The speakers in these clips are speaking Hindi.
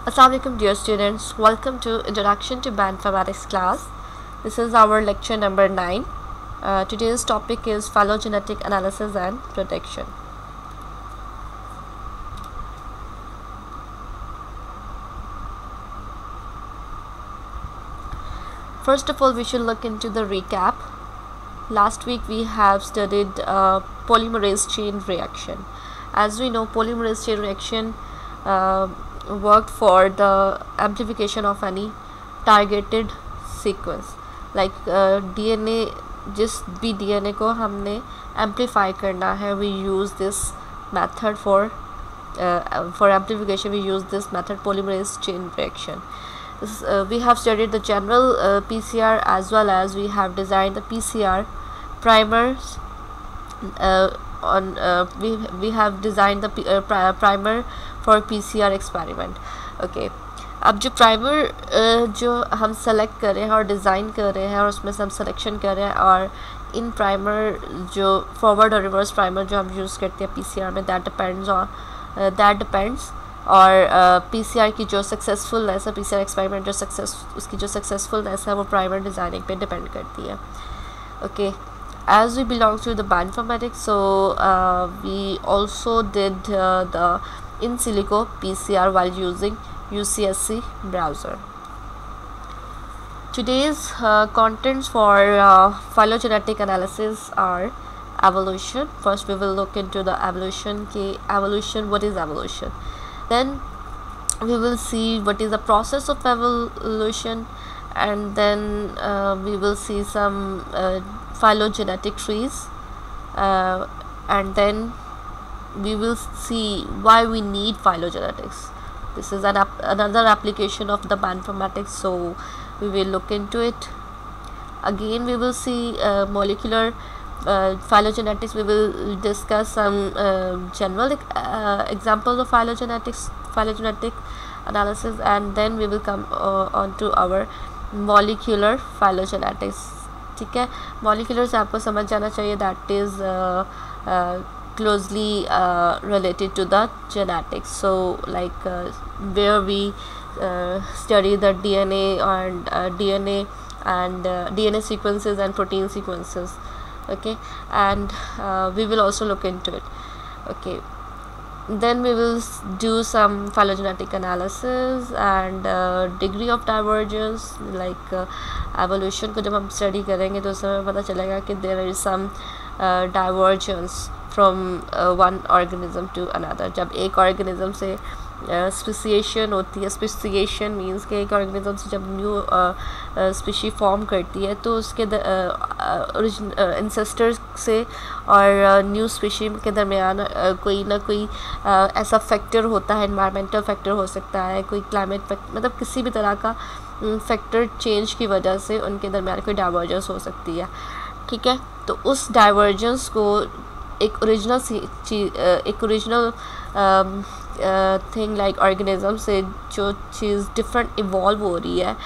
Assalamualaikum dear students, welcome to Introduction to Bioinformatics class. This is our lecture number 9. Today's topic is phylogenetic analysis and prediction. First of all, we should look into the recap. Last week we have studied polymerase chain reaction. As we know, polymerase chain reaction worked for the amplification of any targeted sequence, like DNA. जिस भी DNA को हमने amplify करना है, we use this method for amplification. We use this method, polymerase chain reaction. We have studied the general PCR, as well as we have designed the PCR primers. We have designed the primer for PCR experiment. Okay, अब जो प्राइमर जो हम सेलेक्ट कर रहे हैं और डिज़ाइन कर रहे हैं और उसमें से हम सिलेक्शन कर रहे हैं, और इन प्राइमर जो फॉरवर्ड और रिवर्स प्राइमर जो हम यूज़ करते हैं पीसीआर में, दैट डिपेंड्स और पीसीआर की जो सक्सेसफुलनेस है, पीसीआर एक्सपेरिमेंट जो उसकी जो सक्सेसफुलनेस है वो प्राइमर डिज़ाइनिंग पे डिपेंड करती है. Okay, as we belong to the bioinformatics, so we also did the in silico PCR while using UCSC browser. Today's contents for phylogenetic analysis are evolution. First we will look into the evolution. What is evolution? Then we will see what is the process of evolution, and then we will see some phylogenetic trees, and then we will see why we need phylogenetics. This is another application of the bioinformatics, so we will look into it. Again, we will see molecular phylogenetics. We will discuss some general examples of phylogenetic analysis, and then we will come on to our molecular phylogenetics. ठीक है, molecular से आपको समझ जाना चाहिए, that is closely related to the genetics. So like where we study the DNA and DNA sequences and protein sequences. Okay, and we will also look into it. Okay, then we will do some phylogenetic analysis and degree of divergence. Like evolution को जब हम study करेंगे तो उसमें पता चलेगा कि there is some divergence from one organism to another. जब एक organism से speciation होती है, speciation means कि एक organism से जब new species form करती है तो उसके ancestors से और new species के दरमियान कोई ना कोई ऐसा फैक्टर होता है, environmental फैक्टर हो सकता है, कोई क्लाइमेट फैक्टर, मतलब किसी भी तरह का फैक्टर चेंज की वजह से उनके दरमियान कोई डाइवर्जेंस हो सकती है. ठीक है, तो उस डाइवर्जेंस को एक ओरिजिनल थिंग लाइक ऑर्गेनिज्म से जो चीज़ डिफरेंट इवॉल्व हो रही है,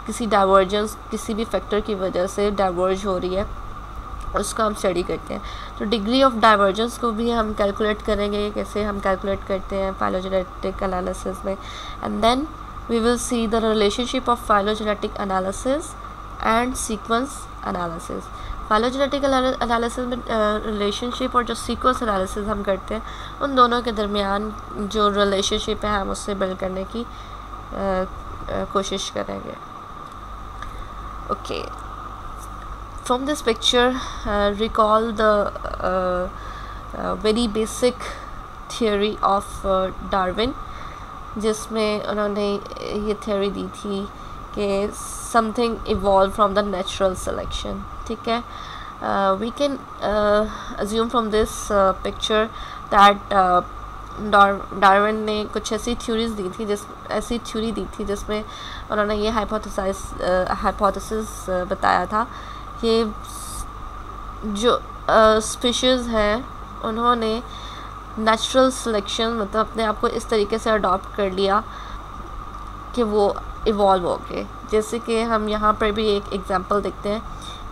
किसी डाइवर्जेंस, किसी भी फैक्टर की वजह से डाइवर्ज हो रही है, उसको हम स्टडी करते हैं. तो डिग्री ऑफ डाइवर्जेंस को भी हम कैलकुलेट करेंगे, कैसे हम कैलकुलेट करते हैं phylogenetic एनालिसिस में. And then we will see the relationship of phylogenetic analysis and sequence analysis. phylogenetic analysis में relationship और जो sequence analysis हम करते हैं, उन दोनों के दरमियान जो relationship है हम उससे build करने की कोशिश करेंगे. Okay, from this picture recall the very basic theory of Darwin, जिसमें उन्होंने ये थ्योरी दी थी कि something evolve from the natural selection. ठीक है, we can assume from this picture that Darwin ने कुछ ऐसी थ्योरीज दी थी जिसमें उन्होंने ये हाइपोथेसिस बताया था कि जो स्पीशीज़ हैं उन्होंने नेचुरल सिलेक्शन, मतलब अपने आप को इस तरीके से अडॉप्ट कर लिया कि वो इवॉल्व हो गए. जैसे कि हम यहाँ पर भी एक एग्जांपल देखते हैं.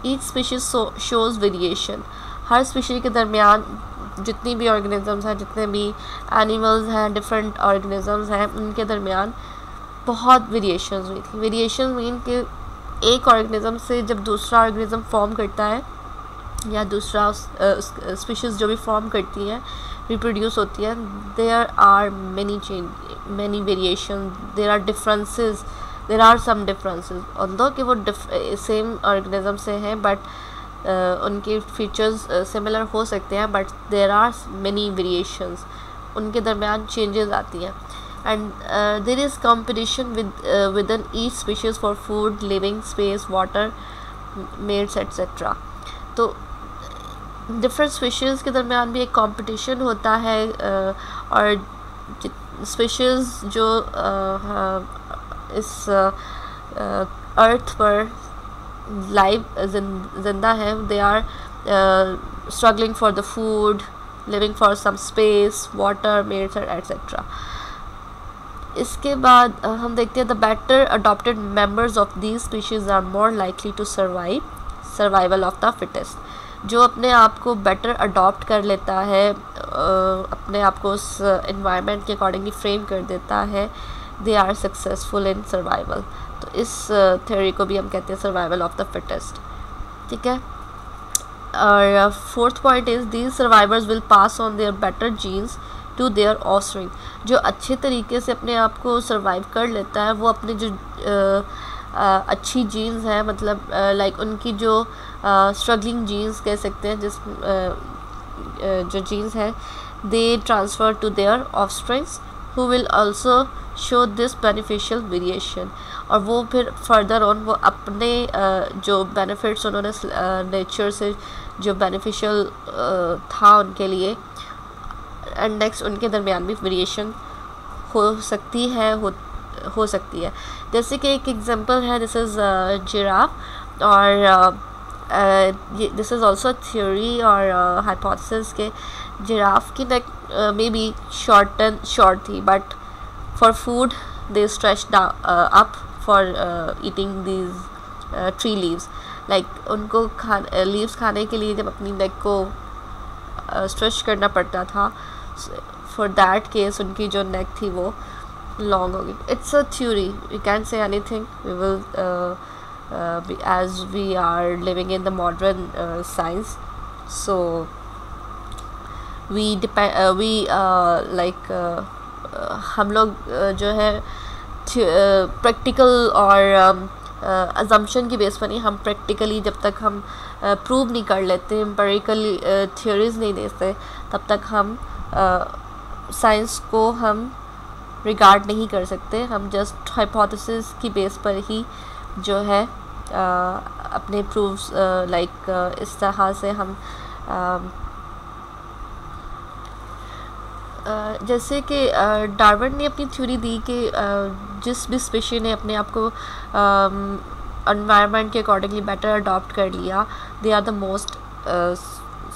Each species shows variation. हर स्पीशीज के दरमियान जितनी भी ऑर्गेनिजम्स हैं, जितने भी एनिमल्स हैं, डिफरेंट ऑर्गेनिजम्स हैं, उनके दरमियान बहुत वेरिएशंस हुई थी। वेरिएशन मीन कि एक ऑर्गेनिज्म से जब दूसरा ऑर्गेनिज्म फॉर्म करता है या दूसरा स्पीशीज़ जो भी फॉर्म करती है, रिप्रोड्यूस होती है, there are many variation, there are differences, there are some differences, although कि वो सेम ऑर्गेनिज्म से हैं बट उनके फीचर्स सिमिलर हो सकते हैं, but there are many variations, उनके दरमियान चेंजेस आती हैं। And there is competition within each species for food, living space, water, mates etcetera. तो डिफरेंट स्पीशीज़ के दरमियान भी एक कंपटीशन होता है, और स्पीशीज़ जो इस अर्थ पर लाइव जिंदा है, they are struggling for the food, living for some space, water, mates etcetera. इसके बाद हम देखते हैं the better adopted members of these species are more likely to survival of the fittest. जो अपने आप को बेटर अडॉप्ट कर लेता है, अपने आप को उस इन्वायरमेंट के अकॉर्डिंगली फ्रेम कर देता है, they are successful in survival. तो इस थ्योरी को भी हम कहते हैं सर्वाइवल ऑफ द फिटेस्ट, ठीक है। और fourth point is these survivors will pass on their better genes to their offspring. जो अच्छे तरीके से अपने आप को सर्वाइव कर लेता है, वो अपने जो अच्छी जीन्स हैं, मतलब लाइक उनकी जो स्ट्रगलिंग जीन्स कह सकते हैं, जिस जो जीन्स हैं, they transfer to their offsprings who will also show this beneficial variation. और वो फिर फर्दर ऑन वो अपने जो बेनिफिट्स उन्होंने नेचर से जो बेनिफिशियल था उनके लिए, एंड नेक्स्ट उनके दरमियान भी वेरिएशन हो सकती है। जैसे कि एक एग्जांपल है, दिस इज़ जिराफ, और दिस इज़ ऑल्सो थ्योरी और हाइपोथेसिस के जिराफ की नेक मे बी शॉर्ट थी, but for food they stretched up for eating these tree leaves. Like उनको लीव्स खाने के लिए जब अपनी नेक को स्ट्रेच करना पड़ता था, फॉर दैट केस उनकी जो नेक थी वो लॉन्ग होगी। It's a theory, you can say anything, we will as we are living in the modern science, so we हम लोग जो है प्रैक्टिकल और अजम्पशन की बेस पर नहीं, हम प्रैक्टिकली जब तक हम प्रूव नहीं कर लेते, एम्पिरिकली थ्योरीज नहीं देते, तब तक हम साइंस को हम रिगार्ड नहीं कर सकते। हम जस्ट हाइपोथेसिस की बेस पर ही जो है अपने प्रूफ्स लाइक इस तरह से हम जैसे कि डार्विन ने अपनी थ्योरी दी कि जिस भी स्पीशी ने अपने आप को एनवायरनमेंट के अकॉर्डिंगली बेटर अडॉप्ट कर लिया, they are the most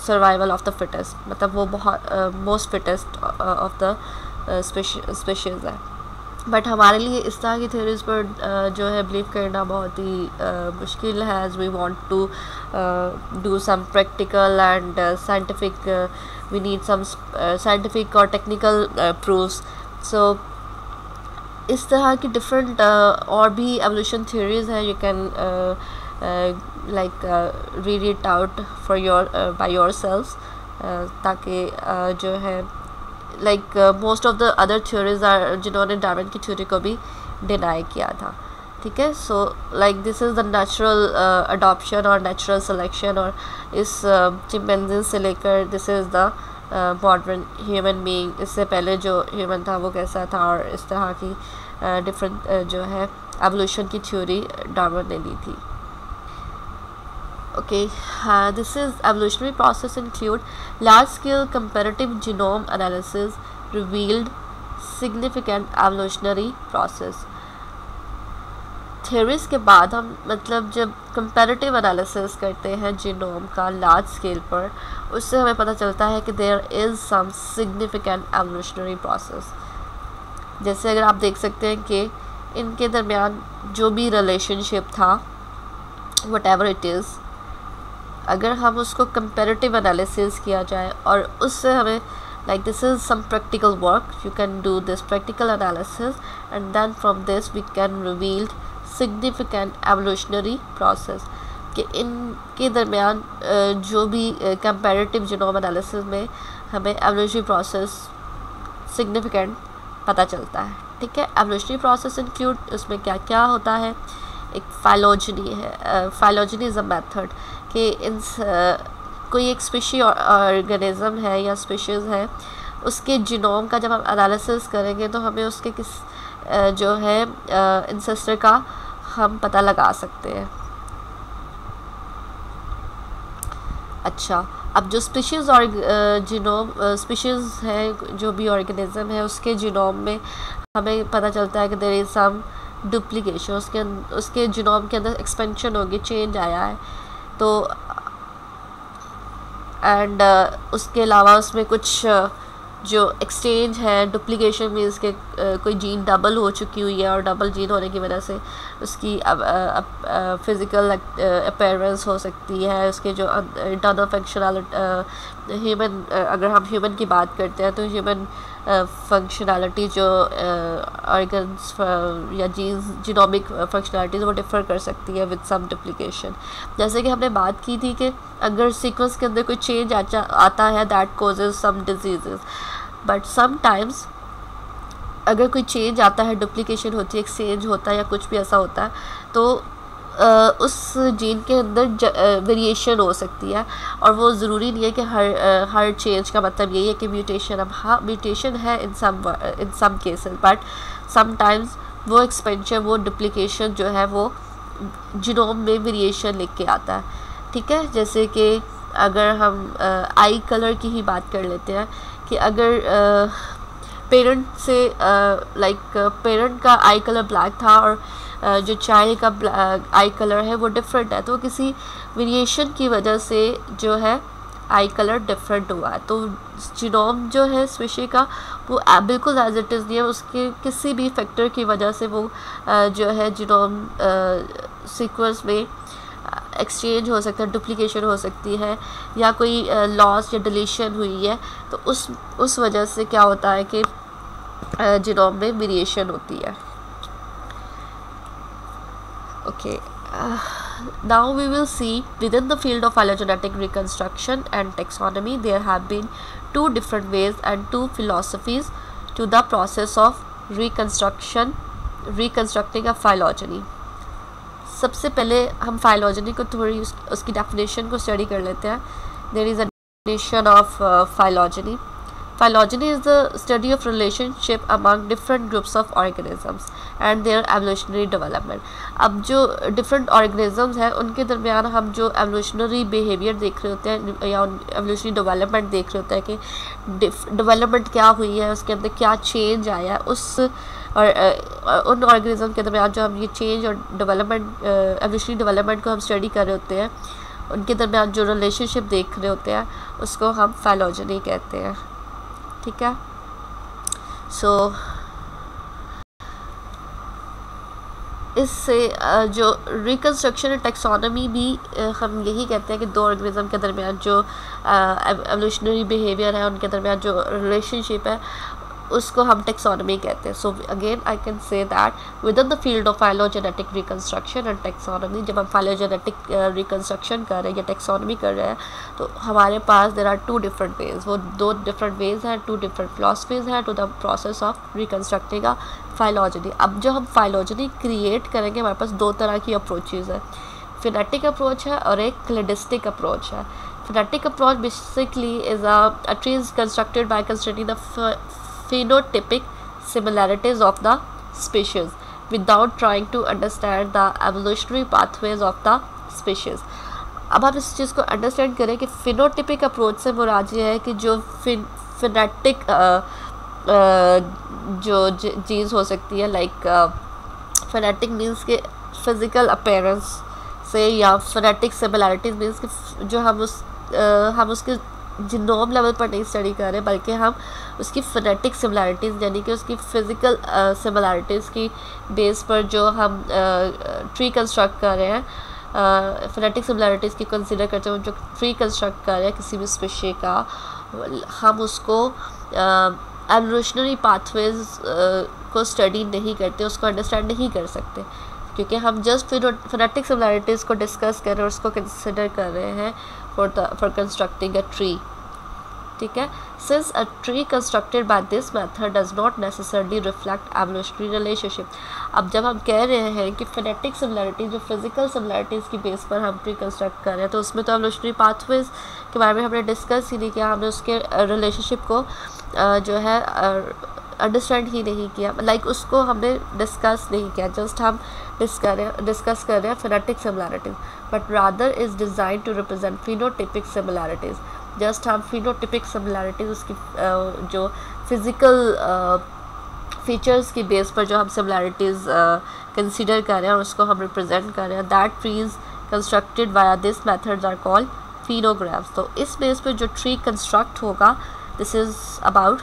survival of the fittest, मतलब वो बहुत most fittest of the species है। बट हमारे लिए इस तरह की थ्योरीज़ पर जो है बिलीव करना बहुत ही मुश्किल है, as we want to do some practical and scientific, we need some scientific और टेक्निकल प्रूफ्स। सो इस तरह की डिफरेंट और भी एवोल्यूशन थ्योरीज़ हैं, you can like read it out for your by yourselves, ताकि जो है like most of the other theories are जिन्होंने डार्विन की थ्योरी को भी डिनाई किया था, ठीक है। So like this is the natural adoption और नेचुरल सिलेक्शन, और इस चिंपैंजी से लेकर this is the modern human being, इससे पहले जो ह्यूमन था वो कैसा था, और इस तरह की डिफरेंट जो है एवोल्यूशन की थ्योरी डार्विन ने दी थी। Okay, this is evolutionary process include large-scale comparative genome analysis revealed significant evolutionary process. Theories के बाद हम मतलब जब comparative analysis करते हैं जीनोम का लार्ज स्केल पर, उससे हमें पता चलता है कि there is some significant evolutionary process. जैसे अगर आप देख सकते हैं कि इनके दरमियान जो भी रिलेशनशिप था, whatever it is, अगर हम उसको कंपैरेटिव एनालिसिस किया जाए और उससे हमें Like this is some practical work. You can do this practical analysis, and then from this we can reveal significant evolutionary process कि इनके दरमियान जो भी कंपैरेटिव जीनोम एनालिसिस में हमें एवोल्यूशनरी प्रोसेस सिग्निफिकेंट पता चलता है। ठीक है, एवोल्यूशनरी प्रोसेस इंक्लूड उसमें क्या क्या होता है। एक फाइलोजनी है। फाइलोजनी इज़ अ मेथड कि इन कोई एक स्पीशी ऑर्गेनिज्म है या स्पीशीज़ है, उसके जीनोम का जब हम एनालिसिस करेंगे तो हमें उसके किस जो है इंसेस्टर का हम पता लगा सकते हैं। अच्छा, अब जो स्पीशीज़ और जीनोम स्पीशीज़ है, जो भी ऑर्गेनिज्म है, उसके जीनोम में हमें पता चलता है कि देयर इज़ सम डुप्लीकेशन, उसके जीनोम के अंदर एक्सपेंशन होगी, चेंज आया है। तो एंड उसके अलावा उसमें कुछ जो एक्सचेंज है, डुप्लीकेशन मीन्स के कोई जीन डबल हो चुकी हुई है, और डबल जीन होने की वजह से उसकी फिज़िकल अपीयरेंस हो सकती है, उसके जो इंटरनल फंक्शनैलिटी ह्यूमन, अगर हम ह्यूमन की बात करते हैं तो ह्यूमन फंक्शनैलिटी जो ऑर्गन्स या जीनोमिक फंक्शनैलिटीज़ वो डिफ़र कर सकती है विद सम डुप्लीकेशन। जैसे कि हमने बात की थी कि अगर सीक्वेंस के अंदर कोई चेंज आता है that causes some diseases, but sometimes अगर कोई चेंज आता है, डुप्लीकेशन होती है, एक्सचेंज होता है या कुछ भी ऐसा होता है, तो उस जीन के अंदर वेरिएशन हो सकती है, और वो ज़रूरी नहीं है कि हर चेंज का मतलब यही है कि म्यूटेशन। अब हाँ, म्यूटेशन है इन सम केसेस, बट समटाइम्स वो एक्सपेंशन, वो डुप्लीकेशन जो है वो जीनोम में वेरिएशन लेके आता है। ठीक है, जैसे कि अगर हम आई कलर की ही बात कर लेते हैं कि अगर पेरेंट से पेरेंट का आई कलर ब्लैक था और जो चाइल्ड का आई कलर है वो डिफरेंट है, तो किसी वेरिएशन की वजह से जो है आई कलर डिफरेंट हुआ है। तो जीनोम जो है स्पीशी का वो बिल्कुल एज इट इज़ नहीं है, उसके किसी भी फैक्टर की वजह से वो जो है जीनोम सीक्वेंस में एक्सचेंज हो सकता है, डुप्लीकेशन हो सकती है, या कोई लॉस या डिलीशन हुई है, तो उस वजह से क्या होता है कि जीनोम में वेरिएशन होती है। Okay, now we will see within the field of phylogenetic reconstruction and taxonomy there have been two different ways and two philosophies to the process of reconstructing a phylogeny. सबसे पहले हम phylogeny को थोड़ी उसकी definition को study कर लेते हैं। There is a definition of phylogeny. Phylogeny is the study of relationship among different groups of organisms and their evolutionary development. अब जो different organisms हैं उनके दरमियान हम जो evolutionary behavior देख रहे होते हैं या evolutionary development देख रहे होते हैं कि development क्या हुई है, उसके अंदर क्या change आया, उस और उन organism के दरमियान जो हम ये change और development evolutionary development को हम study कर रहे होते हैं, उनके दरमियान जो relationship देख रहे होते हैं उसको हम phylogeny कहते हैं। ठीक है, सो इससे जो रिकन्स्ट्रक्शन एंड टैक्सोनॉमी भी हम यही कहते हैं कि दो ऑर्गेनिज्म के दरमियान जो एवोल्यूशनरी बिहेवियर है, उनके दरमियान जो रिलेशनशिप है, उसको हम टैक्सोनॉमी कहते हैं। So again I can say that with in the field of phylogenetic reconstruction and taxonomy, जब हम फाइलोजेनेटिक रिकन्स्ट्रक्शन कर रहे हैं या टैक्सोनॉमी कर रहे हैं, तो हमारे पास there are two different ways, वो दो डिफरेंट वेज हैं, टू डिफरेंट फिलॉसफीज हैं to the process of reconstructing a phylogeny. अब जो हम फाइलोजेनी क्रिएट करेंगे, हमारे पास दो तरह की अप्रोचेज़ है, फिनेटिक अप्रोच है और एक क्लेडिस्टिक अप्रोच है। Phenetic approach basically is a tree is constructed by constructing the phenotypic similarities of the species without trying to understand the evolutionary pathways of the species. अब हम इस चीज़ को अंडरस्टैंड करें कि फिनोटिपिक अप्रोच से मुराद ये है कि जो फिनेटिक जो चीज़ हो सकती है, लाइक फिनेटिक मीन्स के फिज़िकल अपीयरेंस से, या फिनेटिक सिमिलैरिटीज़ मीन्स कि जो हम उसके जीनोम लेवल पर नहीं स्टडी कर रहे, बल्कि हम उसकी फिनेटिक सिमिलैरिटीज़ यानी कि उसकी फ़िज़िकल सिमिलैरिटीज़ की बेस पर जो हम ट्री कंस्ट्रक्ट कर रहे हैं, फिनेटिक सिमिलैरिटीज़ की कंसिडर करते हुए जो ट्री कंस्ट्रक्ट कर रहे हैं किसी भी स्पीशी का, हम उसको एवोल्यूशनरी पाथवेज को स्टडी नहीं करते, उसको अंडरस्टैंड नहीं कर सकते, क्योंकि हम जस्ट फिनोटिक सिमिलैरिटीज़ को डिस्कस कर रहे हैं और उसको कंसिडर कर रहे हैं फॉर कंस्ट्रक्टिंग अ ट्री। ठीक है, since a tree constructed by this method does not necessarily reflect evolutionary relationship. अब जब हम कह रहे हैं कि फिनेटिक सिमिलैरिटी जो फिजिकल सिमिलैरिटीज़ की बेस पर हम ट्री कंस्ट्रक्ट कर रहे हैं, तो उसमें तो एवोल्यूशनरी पाथवेज के बारे में हमने डिस्कस ही नहीं किया, हमने उसके रिलेशनशिप को जो है अंडरस्टैंड ही नहीं किया, लाइक उसको हमने डिस्कस नहीं किया, जस्ट हम डिस्कस कर रहे हैं phenetic similarities, but rather is design to represent phenotypic similarities. Just हम फिनोटिपिक सिमिलैरिटीज़ उसकी जो फिज़िकल फीचर्स की बेस पर जो हम सिमिलैरिटीज़ कंसीडर कर रहे हैं और उसको हम रिप्रेजेंट कर रहे हैं, that trees constructed via this methods are called phenographs. तो इस बेस पर जो ट्री कंस्ट्रक्ट होगा, this is about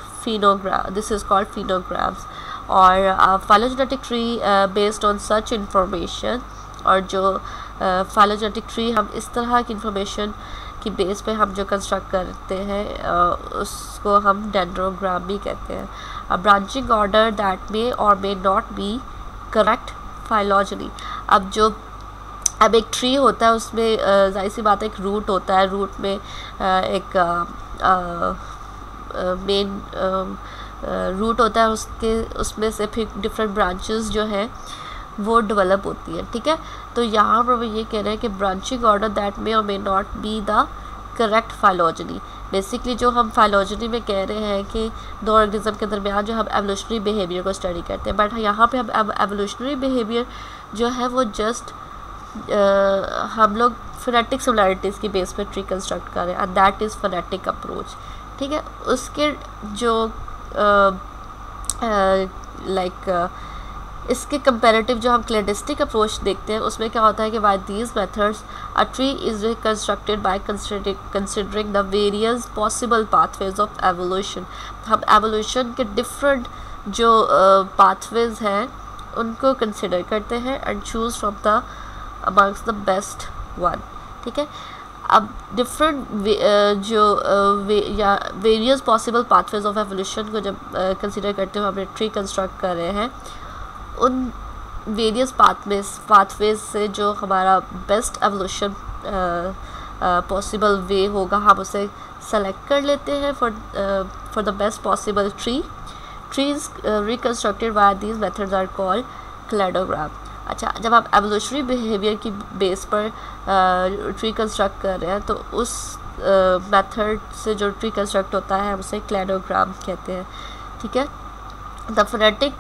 this is called phenographs. और phylogenetic tree based on such information, और जो फाइलोजेनेटिक ट्री हम इस तरह की इंफॉर्मेशन की बेस पे हम जो कंस्ट्रक्ट करते हैं उसको हम डेंड्रोग्राम भी कहते हैं। अ branching order that may or may not B correct फाइलॉजनी। अब एक ट्री होता है, उसमें जाहिर सी बात है एक रूट होता है, रूट में एक मेन रूट होता है, उसमें से फिर डिफरेंट ब्रांचेस जो हैं वो डेवलप होती है। ठीक है, तो यहाँ पर वो ये कह रहे हैं कि branching order that may or may not be the correct phylogeny. Basically जो हम फाइलॉजनी में कह रहे हैं कि दो ऑर्गेनिज्म के दरमियान जो हम एवोल्यूशनरी बिहेवियर को स्टडी करते हैं, बट यहाँ पे हम एवोल्यूशनरी बिहेवियर जो है वो जस्ट हम लोग फिनेटिक सिमिलैरिटीज़ की बेस पे ट्री कंस्ट्रक्ट कर रहे हैं, and that is phenetic approach. ठीक है, उसके जो इसके कंपैरेटिव जो हम क्लैडिस्टिक अप्रोच देखते हैं, उसमें क्या होता है कि by these methods a tree is reconstructed by considering the various possible pathways of evolution. हम एवोल्यूशन के डिफरेंट जो पाथवेज हैं उनको कंसिडर करते हैं and choose from the amongst the best one. ठीक है, अब डिफरेंट या various possible pathways of evolution को जब कंसिडर करते हुए हम ट्री कंस्ट्रक्ट कर रहे हैं, उन वेरियस पाथवेज से जो हमारा बेस्ट एवोल्यूशन पॉसिबल वे होगा, हम उसे सेलेक्ट कर लेते हैं for the best possible tree. Trees reconstructed by these methods are called cladogram. अच्छा, जब आप एवोल्यूशनरी बिहेवियर की बेस पर ट्री कंस्ट्रक्ट कर रहे हैं, तो उस मेथड से जो ट्री कंस्ट्रक्ट होता है हम उसे क्लैडोग्राम कहते हैं। ठीक है, the phonetic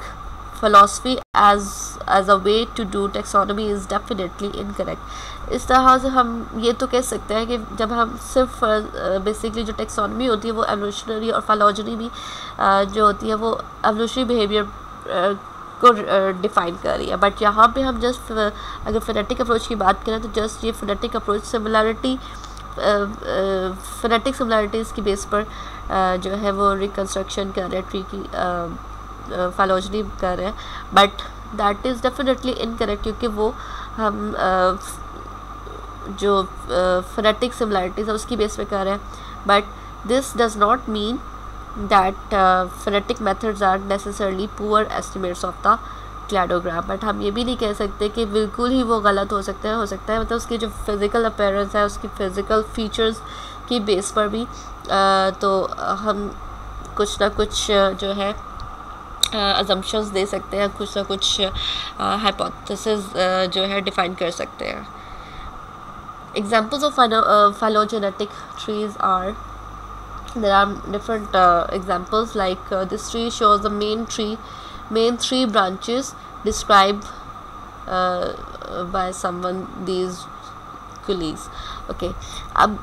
philosophy as a way to do taxonomy is definitely incorrect। इस तरह से हम ये तो कह सकते हैं कि जब हम सिर्फ बेसिकली जो टेक्सोनमी होती है वो एवोल्यूशनरी और फाइलॉजनी भी जो होती है वो एवोल्यूशनरी बिहेवियर को डिफ़ाइन कर रही है, बट यहाँ पे हम जस्ट अगर फिनेटिक अप्रोच की बात करें तो जस्ट ये phenetic approach similarity phenetic similarities की बेस पर जो है वो रिकन्स्ट्रक्शन कर रहे हैं ट्री की फाइलॉजनी कर रहे हैं, but that is definitely incorrect, क्योंकि वो हम जो फिनेटिक सिमिलैरिटीज़ है उसकी बेस पे कर रहे हैं। But this does not mean that phenetic methods are necessarily poor estimates of the cladogram. But हम ये भी नहीं कह सकते कि बिल्कुल ही वो गलत हो सकता है मतलब उसकी जो फिज़िकल अपीयरेंस है, उसकी फ़िज़िकल फीचर्स की बेस पर भी तो हम कुछ ना कुछ जो है अजम्पशंस दे सकते हैं, कुछ ना कुछ हाइपोथेसिस जो है डिफ़ाइन कर सकते हैं। Examples of phylogenetic trees are, there are different examples like this tree shows the main three branches described by someone, these colleagues। okay, अब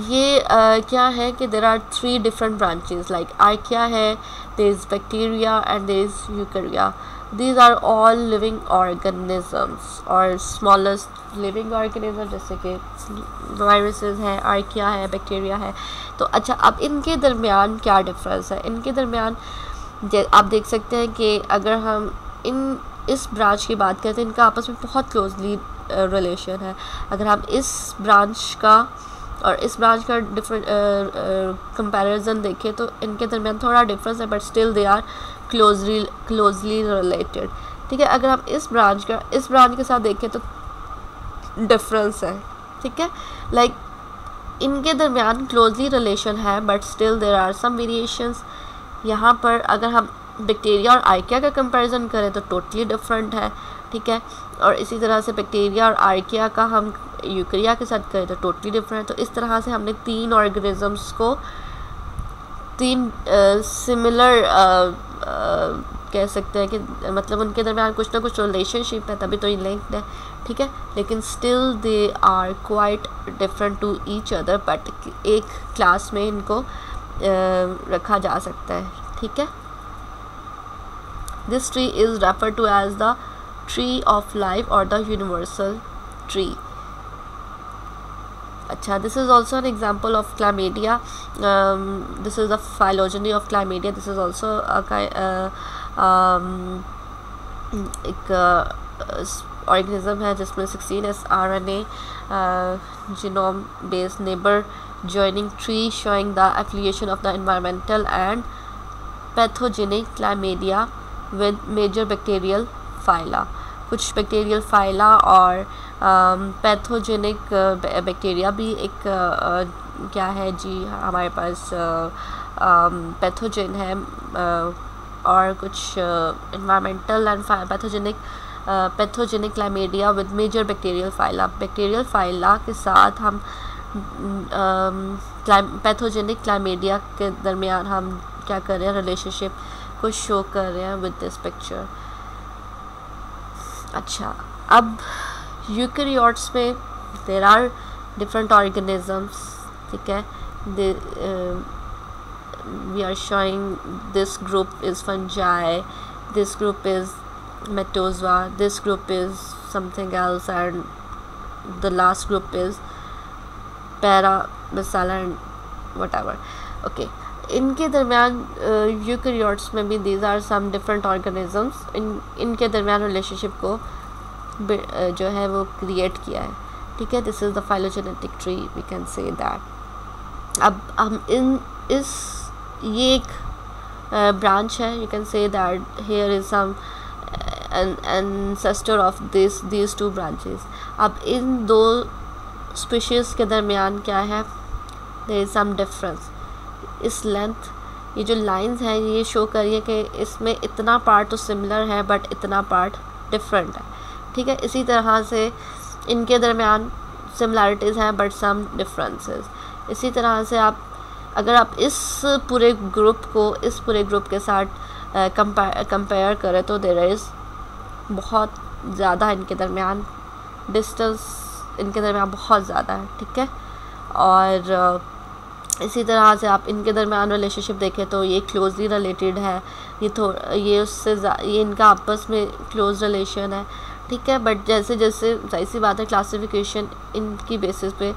ये क्या है कि there are three different branches like archaea है, there is bacteria and there is eukarya। these are all living organisms और smallest living organism जैसे कि viruses है, archaea है, bacteria है। तो अच्छा, अब इनके दरमियान क्या डिफरेंस है? इनके दरमियान आप देख सकते हैं कि अगर हम इस ब्रांच की बात करते हैं, इनका आपस में बहुत क्लोजली रिलेशन है। अगर हम इस ब्रांच का और इस ब्रांच का डिफरेंट कंपैरिजन देखें तो इनके दरमियान थोड़ा डिफरेंस है, but still they are closely related. ठीक है, अगर हम इस ब्रांच के साथ देखें तो डिफरेंस है। ठीक है, लाइक इनके दरमियान क्लोजली रिलेशन है, but still there are some variations. यहाँ पर अगर हम बैक्टीरिया और आर्किया का कंपैरिजन करें तो टोटली डिफरेंट है। ठीक है, और इसी तरह से बैक्टीरिया और आर्किया का हम यूकरिया के साथ करें तो टोटली डिफरेंट। तो इस तरह से हमने तीन ऑर्गेनिजम्स को तीन सिमिलर कह सकते हैं कि मतलब उनके दरमियान कुछ ना कुछ रिलेशनशिप है, तभी तो ये लिंक्ड है। ठीक है, लेकिन still they are quite different to each other, but एक क्लास में इनको रखा जा सकता है। ठीक है, this tree is refer to as the tree of life और द यूनिवर्सल ट्री। अच्छा, this is also an example of chlamydia. This is the phylogeny of chlamydia. This is also एक ऑर्गेनिज्म है जिसमें 16S RNA genome based neighbor joining tree showing the affiliation of the environmental and pathogenic chlamydia with major bacterial phyla. कुछ बैक्टीरियल फाइला और पैथोजेनिक बैक्टीरिया भी एक क्या है जी हमारे पास पैथोजेन है, और कुछ environmental and pathogenic chlamydia with major bacterial phyla के साथ हम पैथोजेनिक क्लाइमेडिया के दरमियान हम क्या कर रहे हैं, रिलेशनशिप को शो कर रहे हैं विद दिस पिक्चर। अच्छा, अब यूकैरियोट्स में देर आर डिफरेंट ऑर्गेनिजम्स। ठीक है, we are showing this group is fungi, this group is metazoa, this group is something else, and the last group is paramecia and whatever. Okay, इनके दरमियान यूकैरियोट्स में भी these are some different organisms. इनके दरमियान रिलेशनशिप को जो है वो क्रिएट किया है। ठीक है, this is the phylogenetic tree, we can say that. अब हम ये एक ब्रांच है, you can say that here is some ancestor of these two branches. अब इन दो स्पीशीज़ के दरमियान क्या है, देयर इज सम डिफरेंस। इस लेंथ, ये जो लाइंस हैं ये शो करिए कि इसमें इतना पार्ट तो सिमिलर है बट इतना पार्ट डिफरेंट है। ठीक है, इसी तरह से इनके दरमियान सिमिलैरिटीज़ हैं बट सम डिफरेंसेस। इसी तरह से अगर आप इस पूरे ग्रुप के साथ कंपेयर करें तो देयर इज़ बहुत ज़्यादा इनके दरमियान डिस्टेंस, इनके दरमियान बहुत ज़्यादा है। ठीक है, और इसी तरह से आप इनके दरमियान रिलेशनशिप देखें तो ये क्लोजली रिलेटेड है, ये इनका आपस में क्लोज रिलेशन है। ठीक है, बट जैसे जैसे जाहिर सी बात है क्लासिफिकेशन इनकी बेसिस पे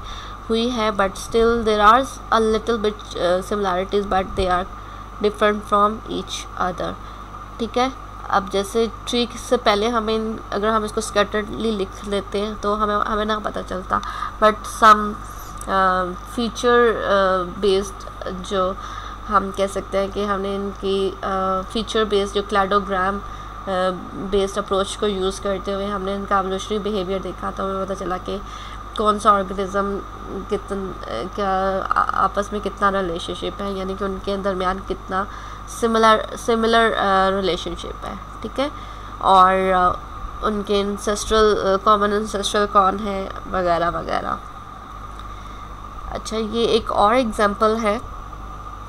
हुई है, but still there are a little bit similarities but they are different from each other. ठीक है, अब जैसे ट्री से पहले अगर हम इसको स्कैटर्डली लिख लेते हैं तो हमें ना पता चलता, बट सम फीचर बेस्ड जो हम कह सकते हैं कि हमने इनकी फीचर बेस्ड जो क्लैडोग्राम बेस्ड अप्रोच को यूज़ करते हुए हमने इनका एवोल्यूशनरी बिहेवियर देखा, तो हमें पता चला कि कौन सा ऑर्गेनिज्म क्या आपस में कितना रिलेशनशिप है, यानी कि उनके दरमियान कितना सिमिलर रिलेशनशिप है। ठीक है, और उनके कॉमन एंसेस्ट्रल कौन है वगैरह वगैरह। अच्छा, ये एक और एग्जांपल है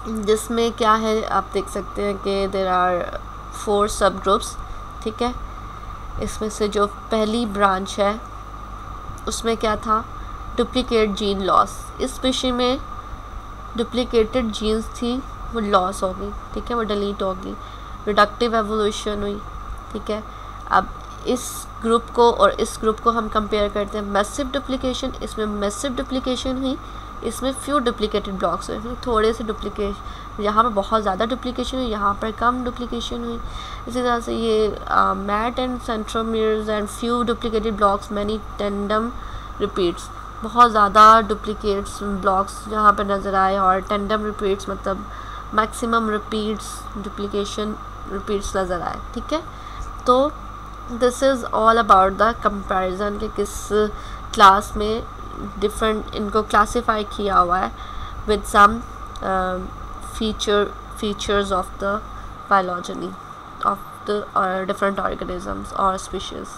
जिसमें क्या है, आप देख सकते हैं कि देयर आर 4 सब ग्रुप्स। ठीक है, इसमें से जो पहली ब्रांच है उसमें क्या था, डुप्लीकेट जीन लॉस। इस स्पीशी में डुप्लीकेटेड जीन्स थी, वो लॉस हो गई। ठीक है, वो डिलीट हो गई, रिडक्टिव एवोल्यूशन हुई। ठीक है, अब इस ग्रुप को और इस ग्रुप को हम कंपेयर करते हैं, मैसिव डुप्लीकेशन, इसमें मैसिव डुप्लीकेशन हुई, इसमें फ्यू डुप्लीकेटेड ब्लॉक्स हुए, थोड़े से डुप्लीकेशन, यहाँ पर बहुत ज़्यादा डुप्लीकेशन हुई, यहाँ पर कम डुप्लीकेशन हुई। इसी तरह से ये मैट and centromeres and few duplicated blocks, many tandem repeats. बहुत ज़्यादा डुप्लीकेट्स ब्लॉक्स जहाँ पे नज़र आए, और टेंडम रिपीट्स मतलब मैक्सिमम रिपीट्स डुप्लीकेशन रिपीट्स नज़र आए, ठीक है। तो this is all about the comparison कि किस क्लास में डिफरेंट इनको क्लासीफाई किया हुआ है with some features of the phylogeny of the different organisms or species.